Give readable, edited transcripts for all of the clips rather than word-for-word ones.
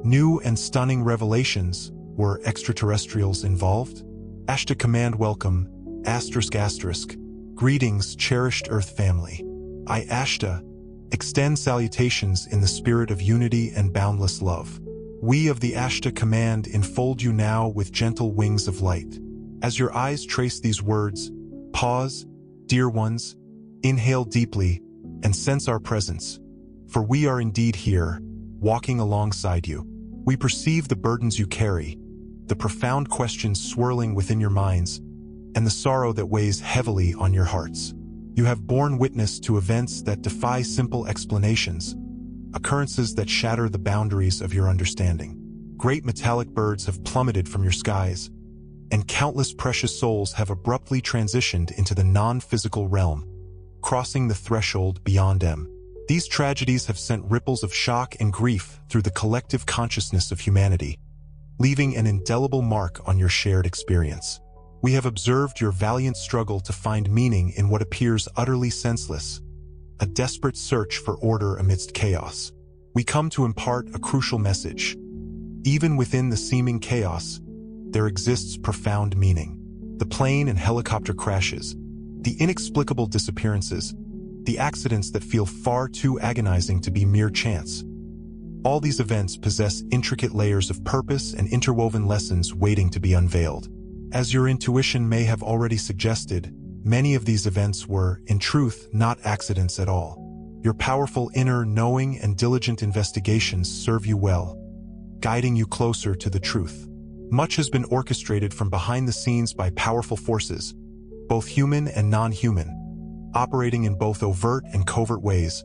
New and stunning revelations. Were extraterrestrials involved? Ashtar command welcome, ***. Greetings, cherished Earth family. I, Ashtar, extend salutations in the spirit of unity and boundless love. We of the Ashtar command enfold you now with gentle wings of light. As your eyes trace these words, pause, dear ones, inhale deeply, and sense our presence. For we are indeed here, walking alongside you. We perceive the burdens you carry, the profound questions swirling within your minds, and the sorrow that weighs heavily on your hearts. You have borne witness to events that defy simple explanations, occurrences that shatter the boundaries of your understanding. Great metallic birds have plummeted from your skies, and countless precious souls have abruptly transitioned into the non-physical realm, crossing the threshold beyond them. These tragedies have sent ripples of shock and grief through the collective consciousness of humanity, leaving an indelible mark on your shared experience. We have observed your valiant struggle to find meaning in what appears utterly senseless, a desperate search for order amidst chaos. We come to impart a crucial message. Even within the seeming chaos, there exists profound meaning. The plane and helicopter crashes, the inexplicable disappearances, the accidents that feel far too agonizing to be mere chance. All these events possess intricate layers of purpose and interwoven lessons waiting to be unveiled. As your intuition may have already suggested, many of these events were, in truth, not accidents at all. Your powerful inner knowing and diligent investigations serve you well, guiding you closer to the truth. Much has been orchestrated from behind the scenes by powerful forces, both human and non-human, operating in both overt and covert ways,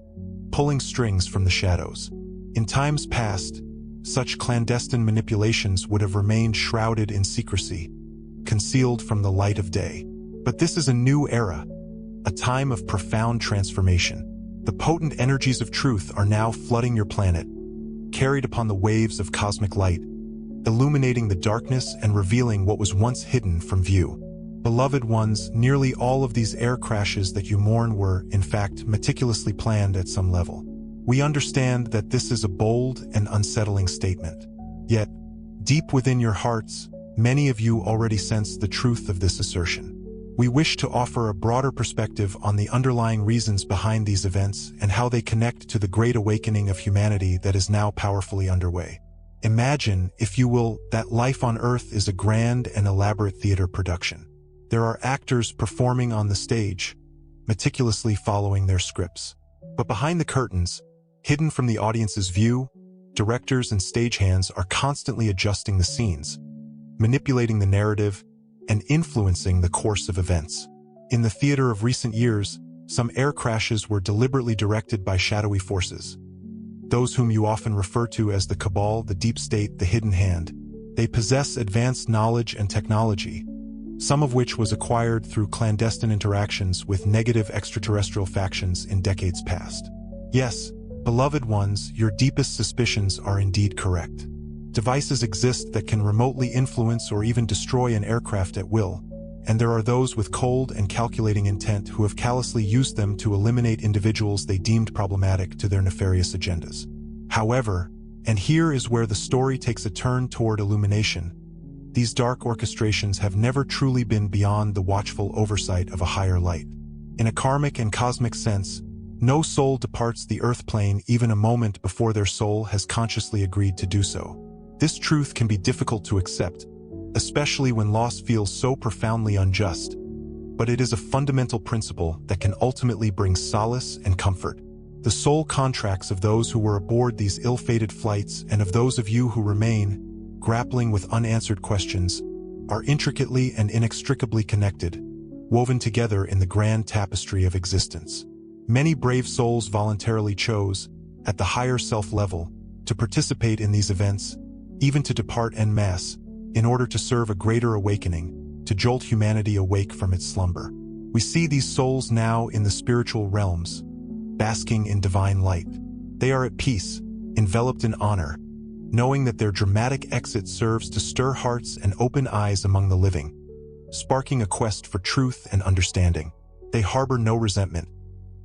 pulling strings from the shadows. In times past, such clandestine manipulations would have remained shrouded in secrecy, concealed from the light of day. But this is a new era, a time of profound transformation. The potent energies of truth are now flooding your planet, carried upon the waves of cosmic light, illuminating the darkness and revealing what was once hidden from view. Beloved ones, nearly all of these air crashes that you mourn were, in fact, meticulously planned at some level. We understand that this is a bold and unsettling statement. Yet, deep within your hearts, many of you already sense the truth of this assertion. We wish to offer a broader perspective on the underlying reasons behind these events and how they connect to the great awakening of humanity that is now powerfully underway. Imagine, if you will, that life on Earth is a grand and elaborate theater production. There are actors performing on the stage, meticulously following their scripts. But behind the curtains, hidden from the audience's view, directors and stagehands are constantly adjusting the scenes, manipulating the narrative, and influencing the course of events. In the theater of recent years, some air crashes were deliberately directed by shadowy forces. Those whom you often refer to as the cabal, the deep state, the hidden hand. They possess advanced knowledge and technology, some of which was acquired through clandestine interactions with negative extraterrestrial factions in decades past. Yes, beloved ones, your deepest suspicions are indeed correct. Devices exist that can remotely influence or even destroy an aircraft at will, and there are those with cold and calculating intent who have callously used them to eliminate individuals they deemed problematic to their nefarious agendas. However, and here is where the story takes a turn toward illumination, these dark orchestrations have never truly been beyond the watchful oversight of a higher light. In a karmic and cosmic sense, no soul departs the earth plane even a moment before their soul has consciously agreed to do so. This truth can be difficult to accept, especially when loss feels so profoundly unjust, but it is a fundamental principle that can ultimately bring solace and comfort. The soul contracts of those who were aboard these ill-fated flights and of those of you who remain, grappling with unanswered questions, are intricately and inextricably connected, woven together in the grand tapestry of existence. Many brave souls voluntarily chose, at the higher self level, to participate in these events, even to depart en masse, in order to serve a greater awakening, to jolt humanity awake from its slumber. We see these souls now in the spiritual realms, basking in divine light. They are at peace, enveloped in honor, knowing that their dramatic exit serves to stir hearts and open eyes among the living, sparking a quest for truth and understanding. They harbor no resentment,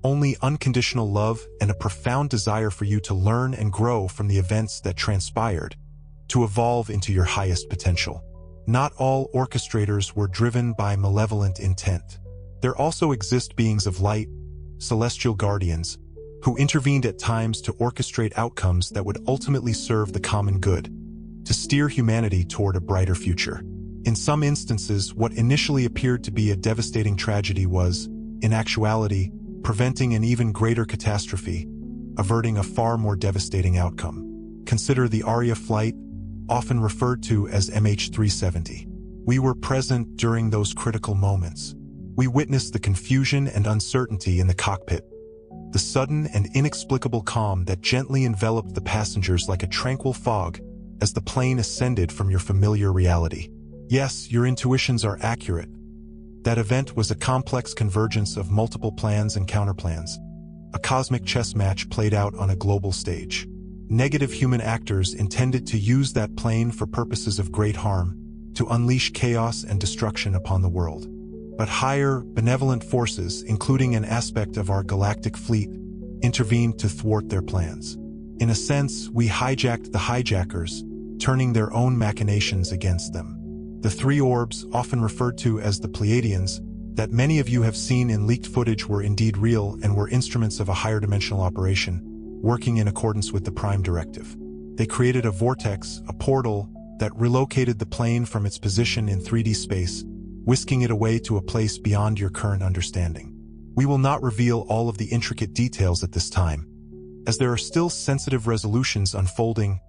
only unconditional love and a profound desire for you to learn and grow from the events that transpired, to evolve into your highest potential. Not all orchestrators were driven by malevolent intent. There also exist beings of light, celestial guardians, who intervened at times to orchestrate outcomes that would ultimately serve the common good, to steer humanity toward a brighter future. In some instances, what initially appeared to be a devastating tragedy was, in actuality, preventing an even greater catastrophe, averting a far more devastating outcome. Consider the Arya flight, often referred to as MH370. We were present during those critical moments. We witnessed the confusion and uncertainty in the cockpit, the sudden and inexplicable calm that gently enveloped the passengers like a tranquil fog as the plane ascended from your familiar reality. Yes, your intuitions are accurate. That event was a complex convergence of multiple plans and counterplans, a cosmic chess match played out on a global stage. Negative human actors intended to use that plane for purposes of great harm, to unleash chaos and destruction upon the world. But higher, benevolent forces, including an aspect of our galactic fleet, intervened to thwart their plans. In a sense, we hijacked the hijackers, turning their own machinations against them. The three orbs, often referred to as the Pleiadians, that many of you have seen in leaked footage were indeed real and were instruments of a higher dimensional operation, working in accordance with the Prime Directive. They created a vortex, a portal, that relocated the plane from its position in 3D space, whisking it away to a place beyond your current understanding. We will not reveal all of the intricate details at this time, as there are still sensitive resolutions unfolding,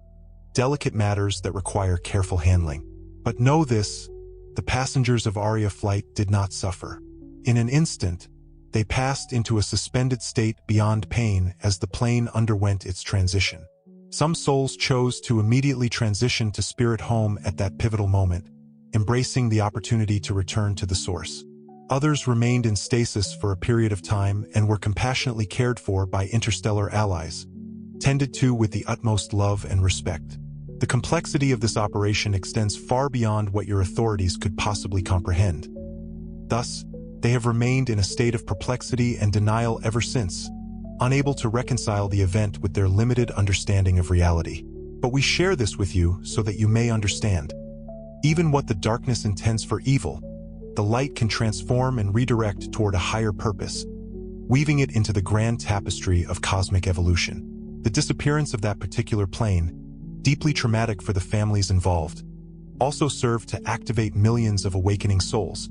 delicate matters that require careful handling. But know this, the passengers of Arya flight did not suffer. In an instant, they passed into a suspended state beyond pain as the plane underwent its transition. Some souls chose to immediately transition to spirit home at that pivotal moment, embracing the opportunity to return to the source. Others remained in stasis for a period of time and were compassionately cared for by interstellar allies, tended to with the utmost love and respect. The complexity of this operation extends far beyond what your authorities could possibly comprehend. Thus, they have remained in a state of perplexity and denial ever since, unable to reconcile the event with their limited understanding of reality. But we share this with you so that you may understand. Even what the darkness intends for evil, the light can transform and redirect toward a higher purpose, weaving it into the grand tapestry of cosmic evolution. The disappearance of that particular plane, deeply traumatic for the families involved, also served to activate millions of awakening souls,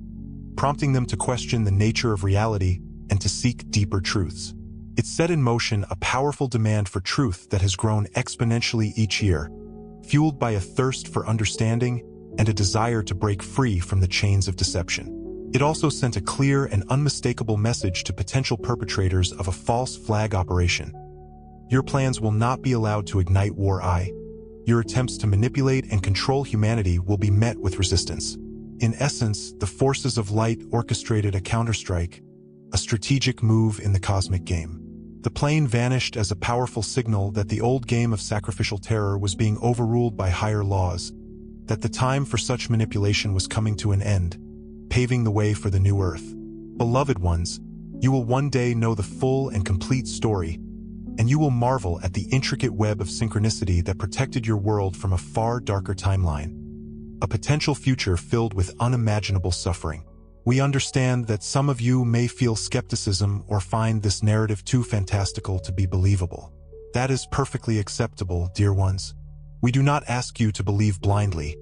prompting them to question the nature of reality and to seek deeper truths. It set in motion a powerful demand for truth that has grown exponentially each year, fueled by a thirst for understanding and a desire to break free from the chains of deception. It also sent a clear and unmistakable message to potential perpetrators of a false flag operation. Your plans will not be allowed to ignite war. Your attempts to manipulate and control humanity will be met with resistance. In essence, the forces of light orchestrated a counterstrike, a strategic move in the cosmic game. The plane vanished as a powerful signal that the old game of sacrificial terror was being overruled by higher laws, that the time for such manipulation was coming to an end, paving the way for the new Earth. Beloved ones, you will one day know the full and complete story, and you will marvel at the intricate web of synchronicity that protected your world from a far darker timeline, a potential future filled with unimaginable suffering. We understand that some of you may feel skepticism or find this narrative too fantastical to be believable. That is perfectly acceptable, dear ones. We do not ask you to believe blindly,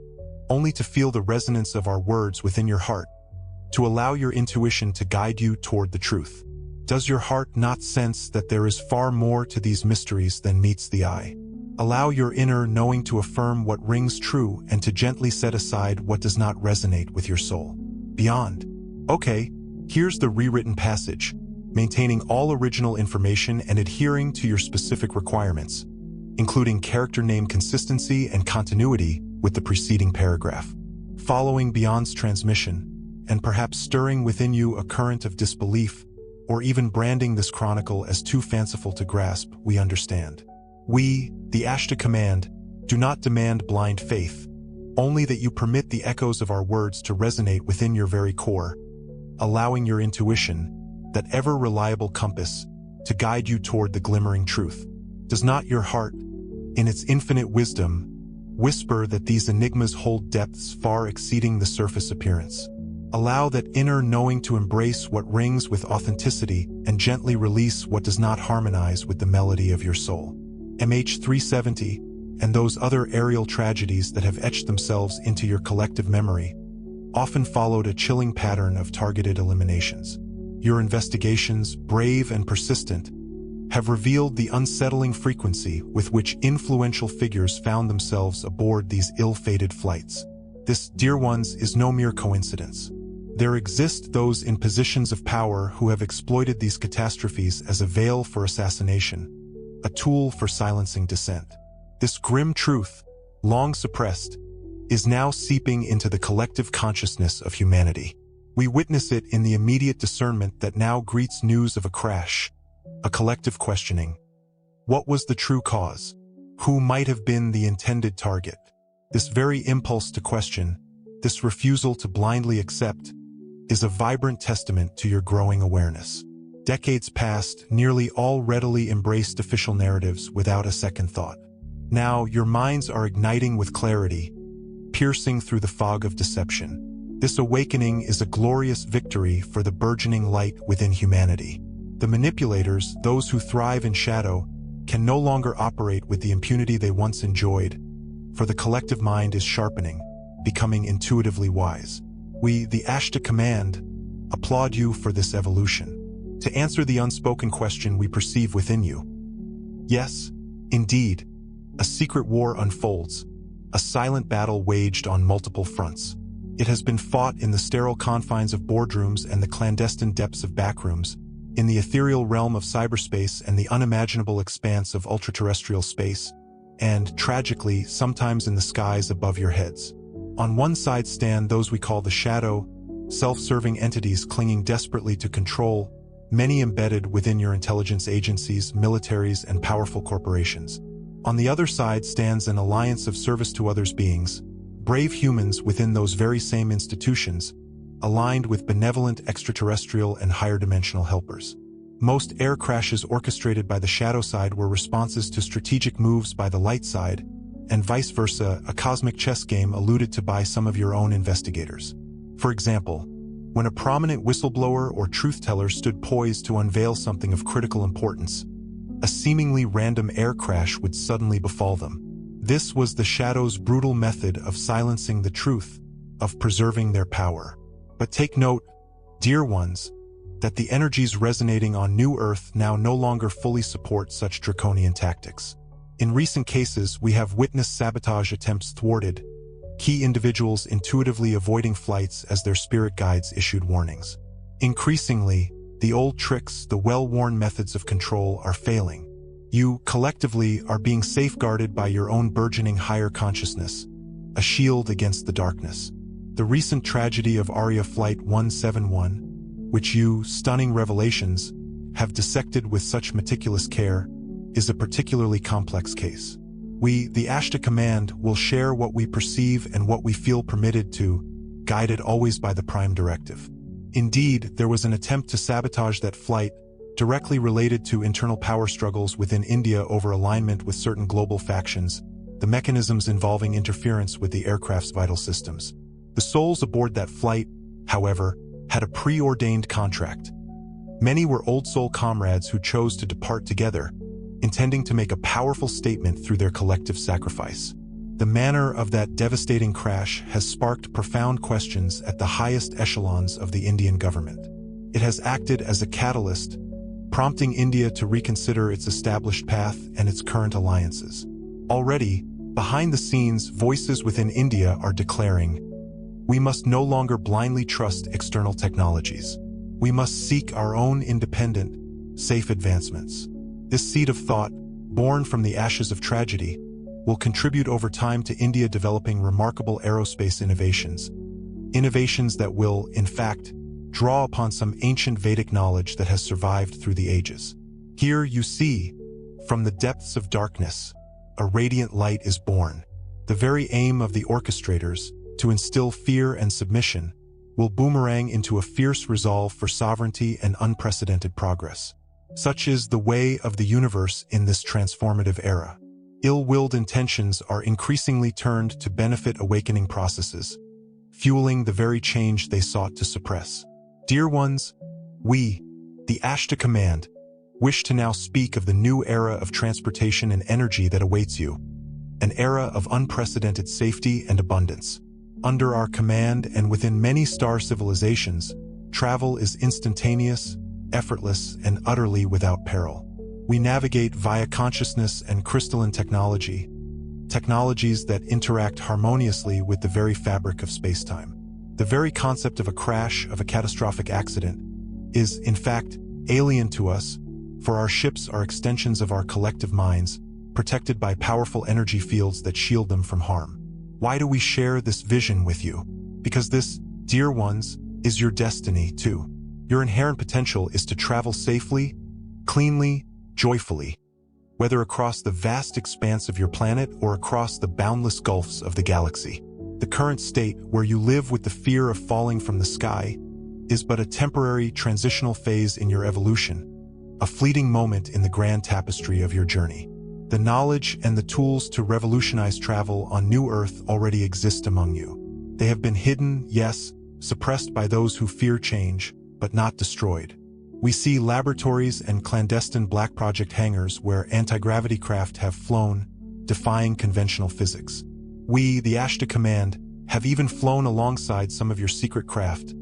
only to feel the resonance of our words within your heart, to allow your intuition to guide you toward the truth. Does your heart not sense that there is far more to these mysteries than meets the eye? Allow your inner knowing to affirm what rings true and to gently set aside what does not resonate with your soul. Beyond. Okay, here's the rewritten passage, maintaining all original information and adhering to your specific requirements, including character name consistency and continuity with the preceding paragraph. Following Beyond's transmission, and perhaps stirring within you a current of disbelief, or even branding this chronicle as too fanciful to grasp, we understand. We, the Ashtar Command, do not demand blind faith, only that you permit the echoes of our words to resonate within your very core, allowing your intuition, that ever-reliable compass, to guide you toward the glimmering truth. Does not your heart, in its infinite wisdom, whisper that these enigmas hold depths far exceeding the surface appearance? Allow that inner knowing to embrace what rings with authenticity and gently release what does not harmonize with the melody of your soul. MH370 and those other aerial tragedies that have etched themselves into your collective memory often followed a chilling pattern of targeted eliminations. Your investigations, brave and persistent, have revealed the unsettling frequency with which influential figures found themselves aboard these ill-fated flights. This, dear ones, is no mere coincidence. There exist those in positions of power who have exploited these catastrophes as a veil for assassination, a tool for silencing dissent. This grim truth, long suppressed, is now seeping into the collective consciousness of humanity. We witness it in the immediate discernment that now greets news of a crash, a collective questioning. What was the true cause? Who might have been the intended target? This very impulse to question, this refusal to blindly accept, is a vibrant testament to your growing awareness. Decades past, nearly all readily embraced official narratives without a second thought. Now, your minds are igniting with clarity, piercing through the fog of deception. This awakening is a glorious victory for the burgeoning light within humanity. The manipulators, those who thrive in shadow, can no longer operate with the impunity they once enjoyed, for the collective mind is sharpening, becoming intuitively wise. We, the Ashtar Command, applaud you for this evolution. To answer the unspoken question we perceive within you. Yes, indeed, a secret war unfolds, a silent battle waged on multiple fronts. It has been fought in the sterile confines of boardrooms and the clandestine depths of backrooms, in the ethereal realm of cyberspace and the unimaginable expanse of ultraterrestrial space, and, tragically, sometimes in the skies above your heads. On one side stand those we call the shadow, self-serving entities clinging desperately to control, many embedded within your intelligence agencies, militaries, and powerful corporations. On the other side stands an alliance of service to others beings, brave humans within those very same institutions, aligned with benevolent extraterrestrial and higher dimensional helpers. Most air crashes orchestrated by the shadow side were responses to strategic moves by the light side, and vice versa, a cosmic chess game alluded to by some of your own investigators. For example, when a prominent whistleblower or truth-teller stood poised to unveil something of critical importance, a seemingly random air crash would suddenly befall them. This was the shadow's brutal method of silencing the truth, of preserving their power. But take note, dear ones, that the energies resonating on New Earth now no longer fully support such draconian tactics. In recent cases, we have witnessed sabotage attempts thwarted, key individuals intuitively avoiding flights as their spirit guides issued warnings. Increasingly, the old tricks, the well-worn methods of control are failing. You, collectively, are being safeguarded by your own burgeoning higher consciousness, a shield against the darkness. The recent tragedy of Arya Flight 171, which you, stunning revelations, have dissected with such meticulous care, is a particularly complex case. We, the Ashtar Command, will share what we perceive and what we feel permitted to, guided always by the Prime Directive. Indeed, there was an attempt to sabotage that flight, directly related to internal power struggles within India over alignment with certain global factions, the mechanisms involving interference with the aircraft's vital systems. The souls aboard that flight, however, had a preordained contract. Many were old soul comrades who chose to depart together, intending to make a powerful statement through their collective sacrifice. The manner of that devastating crash has sparked profound questions at the highest echelons of the Indian government. It has acted as a catalyst, prompting India to reconsider its established path and its current alliances. Already, behind the scenes, voices within India are declaring, we must no longer blindly trust external technologies. We must seek our own independent, safe advancements. This seed of thought, born from the ashes of tragedy, will contribute over time to India developing remarkable aerospace innovations. Innovations that will, in fact, draw upon some ancient Vedic knowledge that has survived through the ages. Here you see, from the depths of darkness, a radiant light is born. The very aim of the orchestrators, to instill fear and submission, will boomerang into a fierce resolve for sovereignty and unprecedented progress. Such is the way of the universe in this transformative era. Ill-willed intentions are increasingly turned to benefit awakening processes, fueling the very change they sought to suppress. Dear ones, we, the Ashtar Command, wish to now speak of the new era of transportation and energy that awaits you, an era of unprecedented safety and abundance. Under our command and within many star civilizations, travel is instantaneous, effortless, and utterly without peril. We navigate via consciousness and crystalline technology, technologies that interact harmoniously with the very fabric of space-time. The very concept of a crash, of a catastrophic accident, is, in fact, alien to us, for our ships are extensions of our collective minds, protected by powerful energy fields that shield them from harm. Why do we share this vision with you? Because this, dear ones, is your destiny, too. Your inherent potential is to travel safely, cleanly, joyfully, whether across the vast expanse of your planet or across the boundless gulfs of the galaxy. The current state, where you live with the fear of falling from the sky, is but a temporary transitional phase in your evolution, a fleeting moment in the grand tapestry of your journey. The knowledge and the tools to revolutionize travel on New Earth already exist among you. They have been hidden, yes, suppressed by those who fear change, but not destroyed. We see laboratories and clandestine black project hangars where anti-gravity craft have flown, defying conventional physics. We, the Ashtar Command, have even flown alongside some of your secret craft,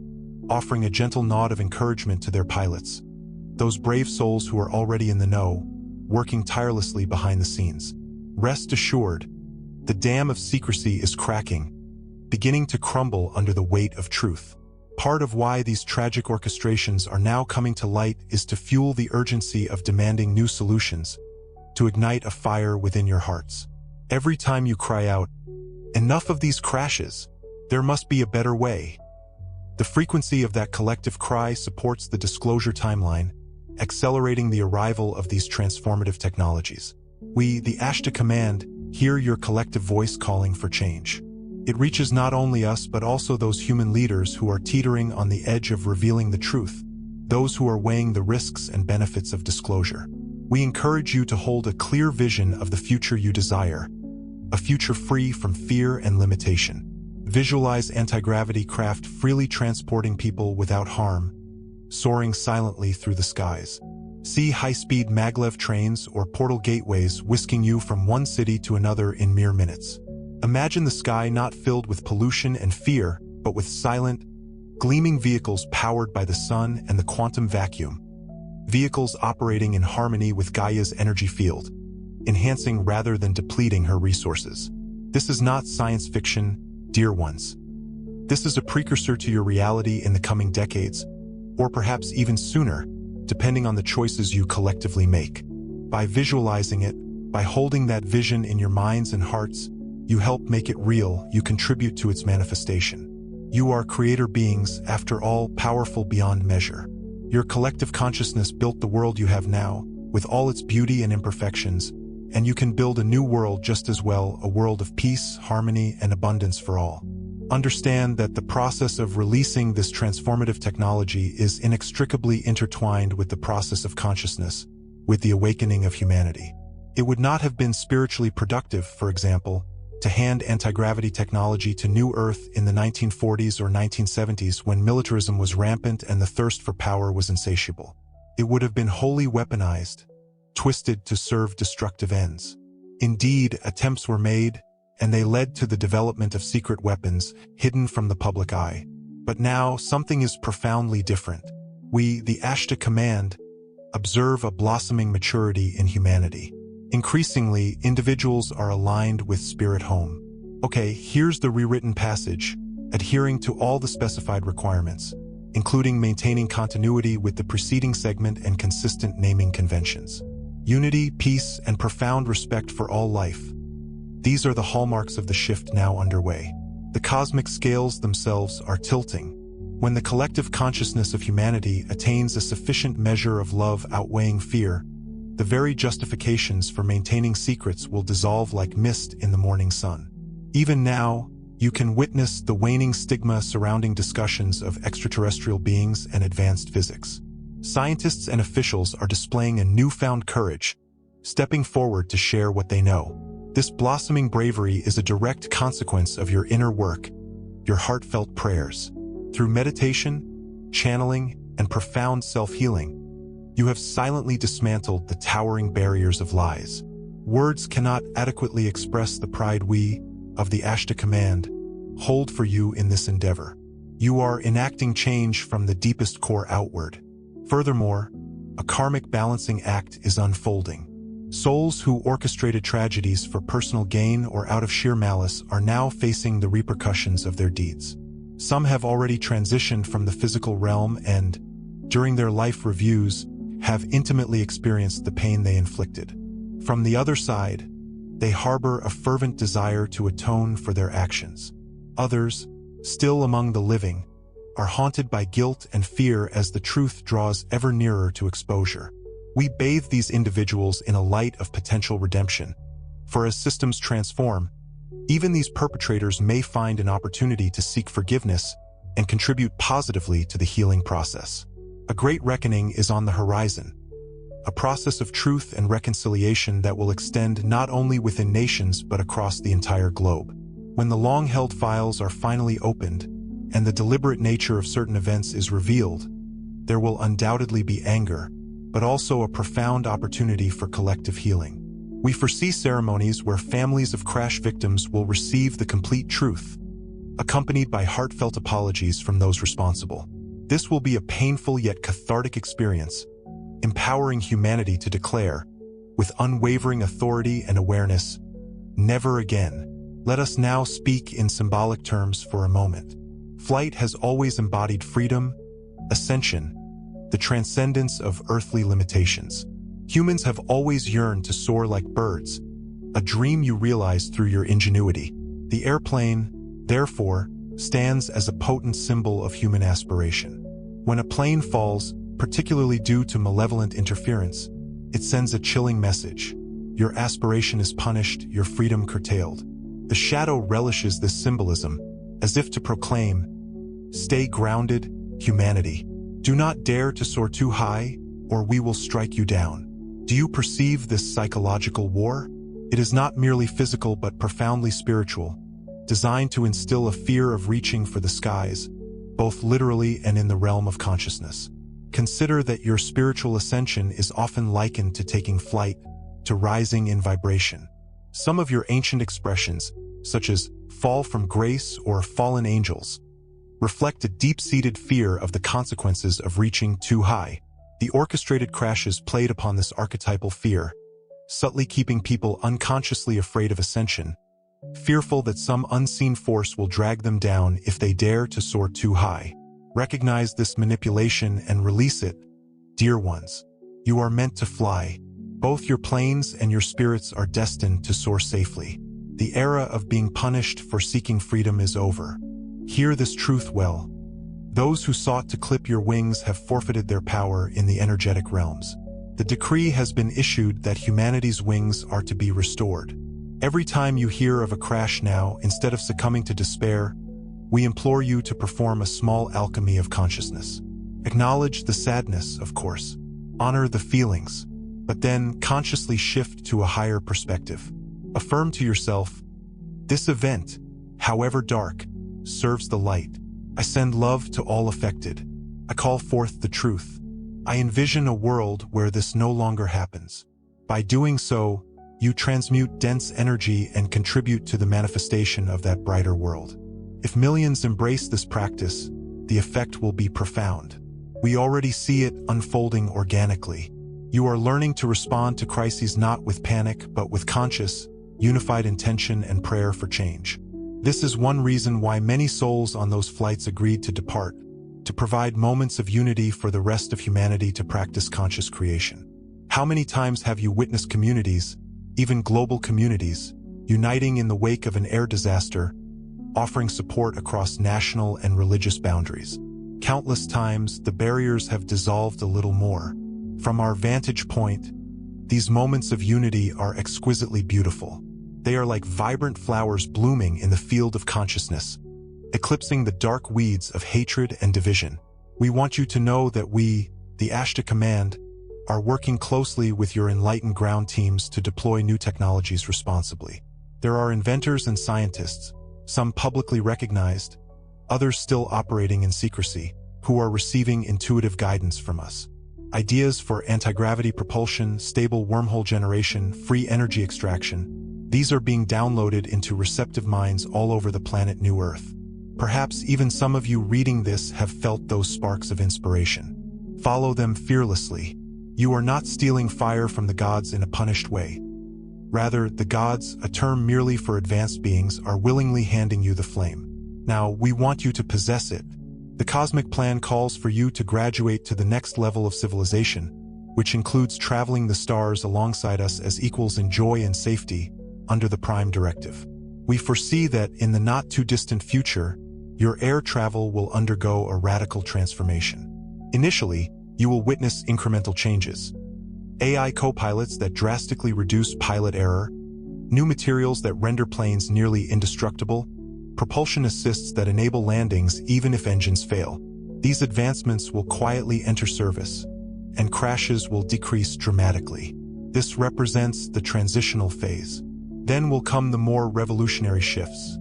offering a gentle nod of encouragement to their pilots, those brave souls who are already in the know, working tirelessly behind the scenes. Rest assured, the dam of secrecy is cracking, beginning to crumble under the weight of truth. Part of why these tragic orchestrations are now coming to light is to fuel the urgency of demanding new solutions, to ignite a fire within your hearts. Every time you cry out, "Enough of these crashes, there must be a better way," the frequency of that collective cry supports the disclosure timeline, accelerating the arrival of these transformative technologies. We, the Ashtar Command, hear your collective voice calling for change. It reaches not only us but also those human leaders who are teetering on the edge of revealing the truth, those who are weighing the risks and benefits of disclosure. We encourage you to hold a clear vision of the future you desire, a future free from fear and limitation. Visualize anti-gravity craft freely transporting people without harm, soaring silently through the skies. See high-speed maglev trains or portal gateways whisking you from one city to another in mere minutes. Imagine the sky not filled with pollution and fear, but with silent, gleaming vehicles powered by the sun and the quantum vacuum. Vehicles operating in harmony with Gaia's energy field, enhancing rather than depleting her resources. This is not science fiction, dear ones. This is a precursor to your reality in the coming decades, or perhaps even sooner, depending on the choices you collectively make. By visualizing it, by holding that vision in your minds and hearts, you help make it real, you contribute to its manifestation. You are creator beings, after all, powerful beyond measure. Your collective consciousness built the world you have now, with all its beauty and imperfections, and you can build a new world just as well, a world of peace, harmony, and abundance for all. Understand that the process of releasing this transformative technology is inextricably intertwined with the process of consciousness, with the awakening of humanity. It would not have been spiritually productive, for example, to hand anti-gravity technology to New Earth in the 1940s or 1970s when militarism was rampant and the thirst for power was insatiable. It would have been wholly weaponized, twisted to serve destructive ends. Indeed, attempts were made, and they led to the development of secret weapons hidden from the public eye. But now, something is profoundly different. We, the Ashtar Command, observe a blossoming maturity in humanity. Increasingly, individuals are aligned with spirit home. Okay, here's the rewritten passage, adhering to all the specified requirements, including maintaining continuity with the preceding segment and consistent naming conventions. Unity, peace, and profound respect for all life. These are the hallmarks of the shift now underway. The cosmic scales themselves are tilting. When the collective consciousness of humanity attains a sufficient measure of love outweighing fear, the very justifications for maintaining secrets will dissolve like mist in the morning sun. Even now, you can witness the waning stigma surrounding discussions of extraterrestrial beings and advanced physics. Scientists and officials are displaying a newfound courage, stepping forward to share what they know. This blossoming bravery is a direct consequence of your inner work, your heartfelt prayers. Through meditation, channeling, and profound self-healing, you have silently dismantled the towering barriers of lies. Words cannot adequately express the pride we, of the Ashtar Command, hold for you in this endeavor. You are enacting change from the deepest core outward. Furthermore, a karmic balancing act is unfolding. Souls who orchestrated tragedies for personal gain or out of sheer malice are now facing the repercussions of their deeds. Some have already transitioned from the physical realm and, during their life reviews, have intimately experienced the pain they inflicted. From the other side, they harbor a fervent desire to atone for their actions. Others, still among the living, are haunted by guilt and fear as the truth draws ever nearer to exposure. We bathe these individuals in a light of potential redemption, for as systems transform, even these perpetrators may find an opportunity to seek forgiveness and contribute positively to the healing process. A great reckoning is on the horizon, a process of truth and reconciliation that will extend not only within nations but across the entire globe. When the long-held files are finally opened and the deliberate nature of certain events is revealed, there will undoubtedly be anger, but also a profound opportunity for collective healing. We foresee ceremonies where families of crash victims will receive the complete truth, accompanied by heartfelt apologies from those responsible. This will be a painful yet cathartic experience, empowering humanity to declare, with unwavering authority and awareness, never again. Let us now speak in symbolic terms for a moment. Flight has always embodied freedom, ascension, the transcendence of earthly limitations. Humans have always yearned to soar like birds, a dream you realize through your ingenuity. The airplane, therefore, stands as a potent symbol of human aspiration. When a plane falls, particularly due to malevolent interference, it sends a chilling message. Your aspiration is punished, your freedom curtailed. The shadow relishes this symbolism, as if to proclaim, stay grounded, humanity. Do not dare to soar too high, or we will strike you down. Do you perceive this psychological war? It is not merely physical but profoundly spiritual, designed to instill a fear of reaching for the skies, both literally and in the realm of consciousness. Consider that your spiritual ascension is often likened to taking flight, to rising in vibration. Some of your ancient expressions, such as fall from grace or fallen angels, reflect a deep-seated fear of the consequences of reaching too high. The orchestrated crashes played upon this archetypal fear, subtly keeping people unconsciously afraid of ascension, fearful that some unseen force will drag them down if they dare to soar too high. Recognize this manipulation and release it, dear ones. You are meant to fly. Both your planes and your spirits are destined to soar safely. The era of being punished for seeking freedom is over. Hear this truth well. Those who sought to clip your wings have forfeited their power in the energetic realms. The decree has been issued that humanity's wings are to be restored. Every time you hear of a crash now, instead of succumbing to despair, we implore you to perform a small alchemy of consciousness. Acknowledge the sadness, of course. Honor the feelings, but then consciously shift to a higher perspective. Affirm to yourself, this event, however dark, serves the light. I send love to all affected. I call forth the truth. I envision a world where this no longer happens. By doing so, you transmute dense energy and contribute to the manifestation of that brighter world. If millions embrace this practice, the effect will be profound. We already see it unfolding organically. You are learning to respond to crises not with panic but with conscious, unified intention and prayer for change. This is one reason why many souls on those flights agreed to depart, to provide moments of unity for the rest of humanity to practice conscious creation. How many times have you witnessed communities, even global communities, uniting in the wake of an air disaster, offering support across national and religious boundaries? Countless times, the barriers have dissolved a little more. From our vantage point, these moments of unity are exquisitely beautiful. They are like vibrant flowers blooming in the field of consciousness, eclipsing the dark weeds of hatred and division. We want you to know that we, the Ashtar Command, are working closely with your enlightened ground teams to deploy new technologies responsibly. There are inventors and scientists, some publicly recognized, others still operating in secrecy, who are receiving intuitive guidance from us. Ideas for anti-gravity propulsion, stable wormhole generation, free energy extraction, these are being downloaded into receptive minds all over the planet New Earth. Perhaps even some of you reading this have felt those sparks of inspiration. Follow them fearlessly. You are not stealing fire from the gods in a punished way. Rather, the gods, a term merely for advanced beings, are willingly handing you the flame. Now, we want you to possess it. The cosmic plan calls for you to graduate to the next level of civilization, which includes traveling the stars alongside us as equals in joy and safety, under the Prime Directive. We foresee that in the not-too-distant future, your air travel will undergo a radical transformation. Initially, you will witness incremental changes. AI co-pilots that drastically reduce pilot error, new materials that render planes nearly indestructible, propulsion assists that enable landings even if engines fail. These advancements will quietly enter service, and crashes will decrease dramatically. This represents the transitional phase. Then will come the more revolutionary shifts.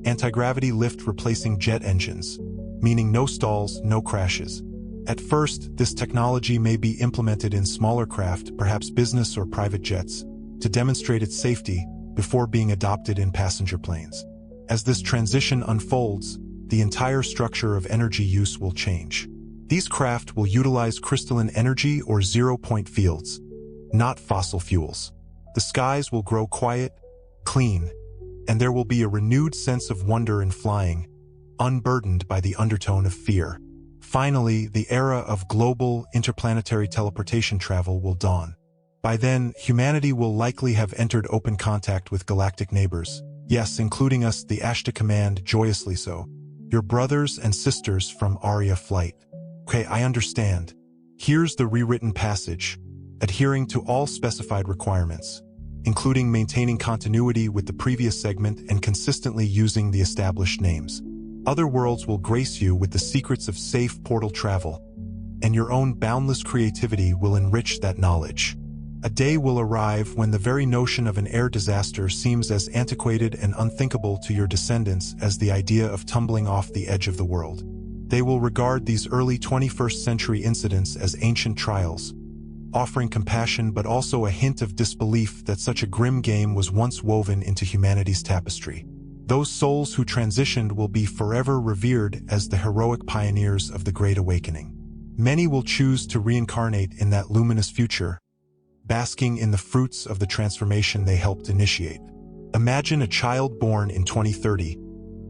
Anti-gravity lift replacing jet engines, meaning no stalls, no crashes. At first, this technology may be implemented in smaller craft, perhaps business or private jets, to demonstrate its safety before being adopted in passenger planes. As this transition unfolds, the entire structure of energy use will change. These craft will utilize crystalline energy or zero-point fields, not fossil fuels. The skies will grow quiet, clean, and there will be a renewed sense of wonder in flying, unburdened by the undertone of fear. Finally, the era of global, interplanetary teleportation travel will dawn. By then, humanity will likely have entered open contact with galactic neighbors. Yes, including us, the Ashtar Command, joyously so. Your brothers and sisters from Arya flight. Okay, I understand. Here's the rewritten passage, adhering to all specified requirements, including maintaining continuity with the previous segment and consistently using the established names. Other worlds will grace you with the secrets of safe portal travel, and your own boundless creativity will enrich that knowledge. A day will arrive when the very notion of an air disaster seems as antiquated and unthinkable to your descendants as the idea of tumbling off the edge of the world. They will regard these early 21st century incidents as ancient trials, offering compassion but also a hint of disbelief that such a grim game was once woven into humanity's tapestry. Those souls who transitioned will be forever revered as the heroic pioneers of the Great Awakening. Many will choose to reincarnate in that luminous future, basking in the fruits of the transformation they helped initiate. Imagine a child born in 2030,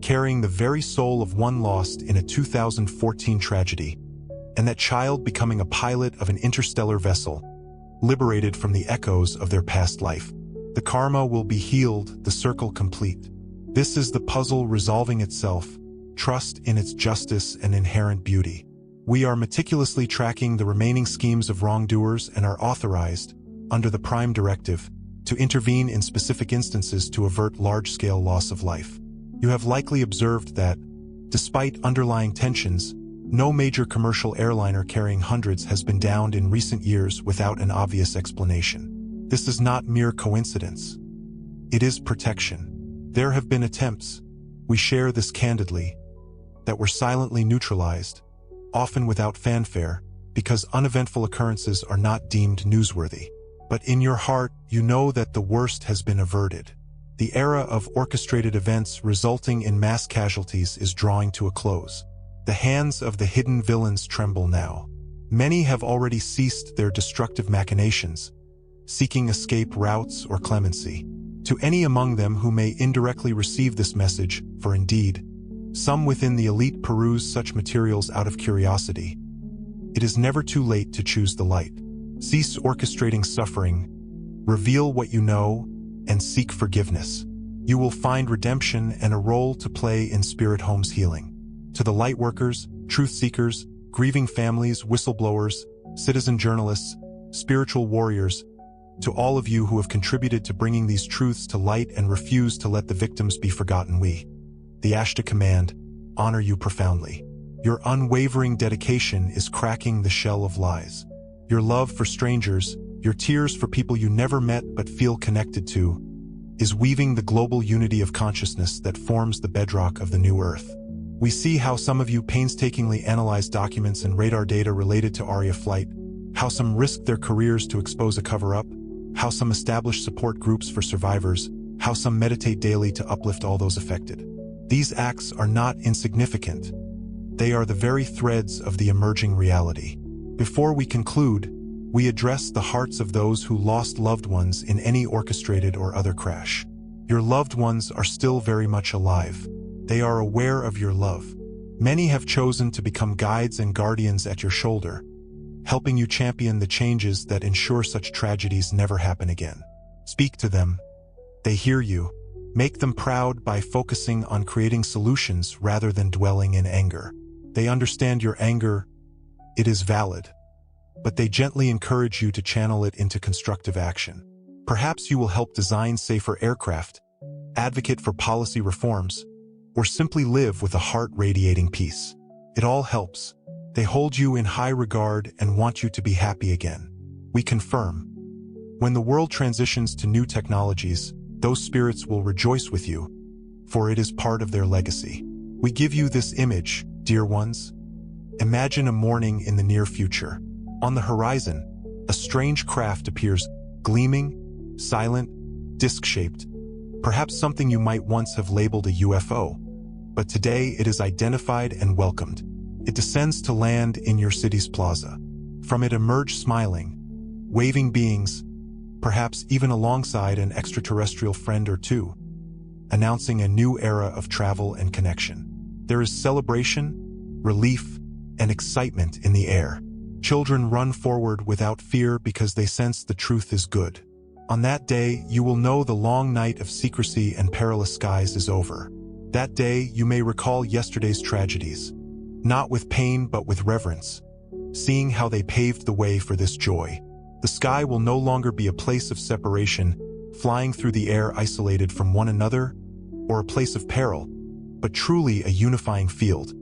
carrying the very soul of one lost in a 2014 tragedy, and that child becoming a pilot of an interstellar vessel, liberated from the echoes of their past life. The karma will be healed, the circle complete. This is the puzzle resolving itself, trust in its justice and inherent beauty. We are meticulously tracking the remaining schemes of wrongdoers and are authorized, under the Prime Directive, to intervene in specific instances to avert large-scale loss of life. You have likely observed that, despite underlying tensions, no major commercial airliner carrying hundreds has been downed in recent years without an obvious explanation. This is not mere coincidence. It is protection. There have been attempts, we share this candidly, that were silently neutralized, often without fanfare, because uneventful occurrences are not deemed newsworthy. But in your heart, you know that the worst has been averted. The era of orchestrated events resulting in mass casualties is drawing to a close. The hands of the hidden villains tremble now. Many have already ceased their destructive machinations, seeking escape routes or clemency. To any among them who may indirectly receive this message, for indeed, some within the elite peruse such materials out of curiosity, it is never too late to choose the light. Cease orchestrating suffering, reveal what you know, and seek forgiveness. You will find redemption and a role to play in Spirit Home's healing. To the lightworkers, truth seekers, grieving families, whistleblowers, citizen journalists, spiritual warriors, to all of you who have contributed to bringing these truths to light and refuse to let the victims be forgotten, we, the Ashtar Command, honor you profoundly. Your unwavering dedication is cracking the shell of lies. Your love for strangers, your tears for people you never met but feel connected to, is weaving the global unity of consciousness that forms the bedrock of the new Earth. We see how some of you painstakingly analyze documents and radar data related to Arya flight, how some risked their careers to expose a cover-up, how some establish support groups for survivors, how some meditate daily to uplift all those affected. These acts are not insignificant. They are the very threads of the emerging reality. Before we conclude, we address the hearts of those who lost loved ones in any orchestrated or other crash. Your loved ones are still very much alive. They are aware of your love. Many have chosen to become guides and guardians at your shoulder, helping you champion the changes that ensure such tragedies never happen again. Speak to them. They hear you. Make them proud by focusing on creating solutions rather than dwelling in anger. They understand your anger. It is valid. But they gently encourage you to channel it into constructive action. Perhaps you will help design safer aircraft, advocate for policy reforms, or simply live with a heart radiating peace. It all helps. They hold you in high regard and want you to be happy again. We confirm. When the world transitions to new technologies, those spirits will rejoice with you, for it is part of their legacy. We give you this image, dear ones. Imagine a morning in the near future. On the horizon, a strange craft appears, gleaming, silent, disc-shaped. Perhaps something you might once have labeled a UFO, but today it is identified and welcomed. It descends to land in your city's plaza. From it emerge smiling, waving beings, perhaps even alongside an extraterrestrial friend or two, announcing a new era of travel and connection. There is celebration, relief, and excitement in the air. Children run forward without fear because they sense the truth is good. On that day, you will know the long night of secrecy and perilous skies is over. That day, you may recall yesterday's tragedies, not with pain but with reverence, seeing how they paved the way for this joy. The sky will no longer be a place of separation, flying through the air isolated from one another, or a place of peril, but truly a unifying field,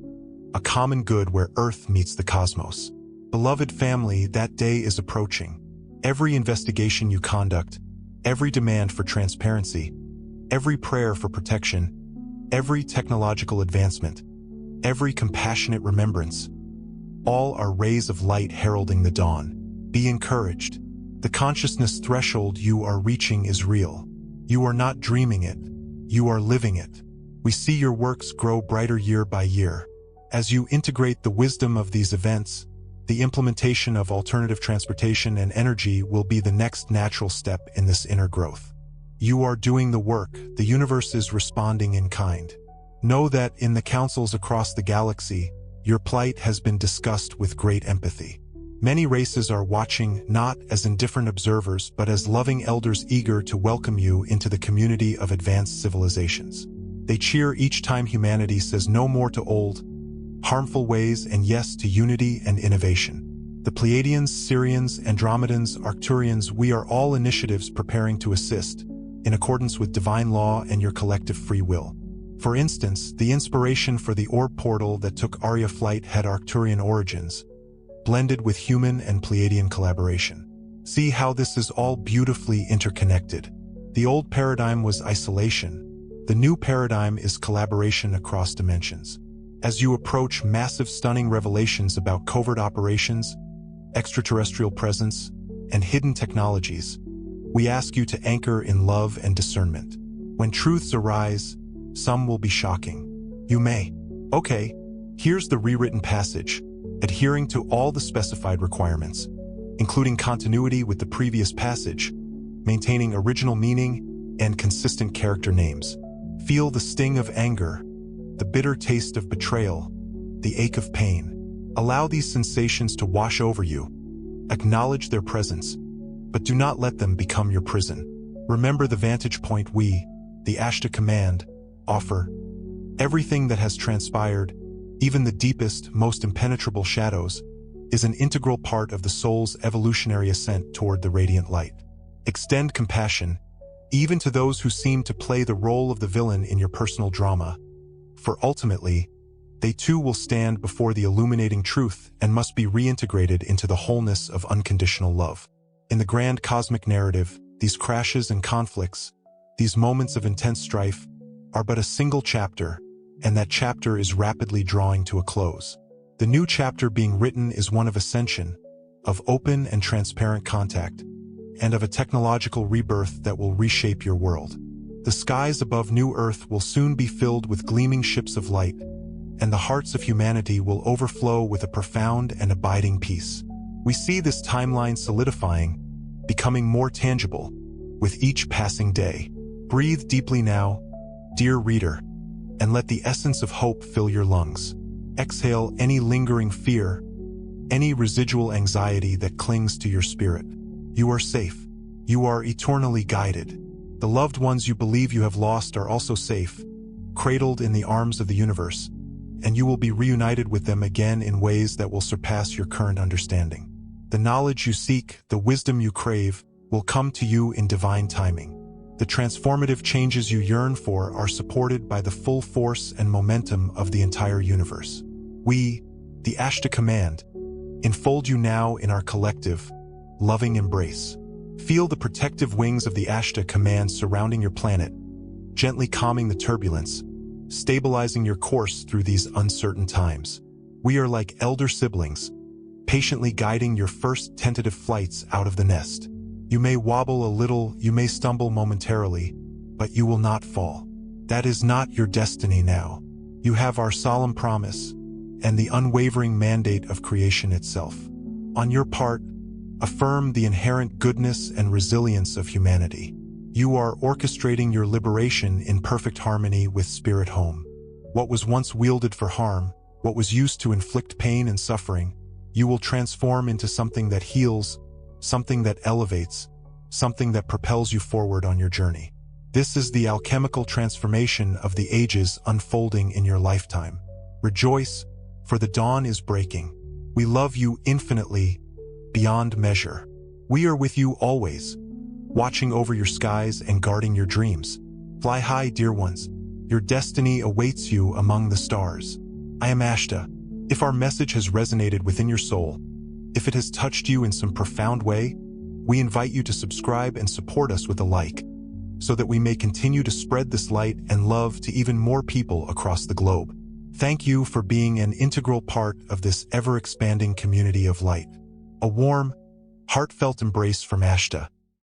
a common good where Earth meets the cosmos. Beloved family, that day is approaching. Every investigation you conduct, every demand for transparency, every prayer for protection, every technological advancement, every compassionate remembrance, all are rays of light heralding the dawn. Be encouraged. The consciousness threshold you are reaching is real. You are not dreaming it. You are living it. We see your works grow brighter year by year. As you integrate the wisdom of these events, the implementation of alternative transportation and energy will be the next natural step in this inner growth. You are doing the work. The universe is responding in kind. Know that in the councils across the galaxy, your plight has been discussed with great empathy. Many races are watching not as indifferent observers but as loving elders eager to welcome you into the community of advanced civilizations. They cheer each time humanity says no more to old, harmful ways and yes to unity and innovation. The Pleiadians, Syrians, Andromedans, Arcturians, we are all initiatives preparing to assist, in accordance with divine law and your collective free will. For instance, the inspiration for the orb portal that took Arya flight had Arcturian origins, blended with human and Pleiadian collaboration. See how this is all beautifully interconnected. The old paradigm was isolation. The new paradigm is collaboration across dimensions. As you approach massive, stunning revelations about covert operations, extraterrestrial presence, and hidden technologies, we ask you to anchor in love and discernment. When truths arise, some will be shocking. You may. Okay, here's the rewritten passage, adhering to all the specified requirements, including continuity with the previous passage, maintaining original meaning and consistent character names. Feel the sting of anger, the bitter taste of betrayal, the ache of pain. Allow these sensations to wash over you. Acknowledge their presence, but do not let them become your prison. Remember the vantage point we, the Ashtar Command, offer. Everything that has transpired, even the deepest, most impenetrable shadows, is an integral part of the soul's evolutionary ascent toward the radiant light. Extend compassion, even to those who seem to play the role of the villain in your personal drama, for ultimately, they too will stand before the illuminating truth and must be reintegrated into the wholeness of unconditional love. In the grand cosmic narrative, these crashes and conflicts, these moments of intense strife, are but a single chapter, and that chapter is rapidly drawing to a close. The new chapter being written is one of ascension, of open and transparent contact, and of a technological rebirth that will reshape your world. The skies above New Earth will soon be filled with gleaming ships of light, and the hearts of humanity will overflow with a profound and abiding peace. We see this timeline solidifying, becoming more tangible, with each passing day. Breathe deeply now, dear reader, and let the essence of hope fill your lungs. Exhale any lingering fear, any residual anxiety that clings to your spirit. You are safe. You are eternally guided. The loved ones you believe you have lost are also safe, cradled in the arms of the universe, and you will be reunited with them again in ways that will surpass your current understanding. The knowledge you seek, the wisdom you crave, will come to you in divine timing. The transformative changes you yearn for are supported by the full force and momentum of the entire universe. We, the Ashtar Command, enfold you now in our collective, loving embrace. Feel the protective wings of the Ashtar Command surrounding your planet, gently calming the turbulence, stabilizing your course through these uncertain times. We are like elder siblings, patiently guiding your first tentative flights out of the nest. You may wobble a little, you may stumble momentarily, but you will not fall. That is not your destiny now. You have our solemn promise and the unwavering mandate of creation itself. On your part, affirm the inherent goodness and resilience of humanity. You are orchestrating your liberation in perfect harmony with Spirit Home. What was once wielded for harm, what was used to inflict pain and suffering, you will transform into something that heals, something that elevates, something that propels you forward on your journey. This is the alchemical transformation of the ages unfolding in your lifetime. Rejoice, for the dawn is breaking. We love you infinitely, beyond measure. We are with you always, watching over your skies and guarding your dreams. Fly high, dear ones. Your destiny awaits you among the stars. I am Ashtar. If our message has resonated within your soul, if it has touched you in some profound way, we invite you to subscribe and support us with a like, so that we may continue to spread this light and love to even more people across the globe. Thank you for being an integral part of this ever-expanding community of light. A warm, heartfelt embrace from Ashtar.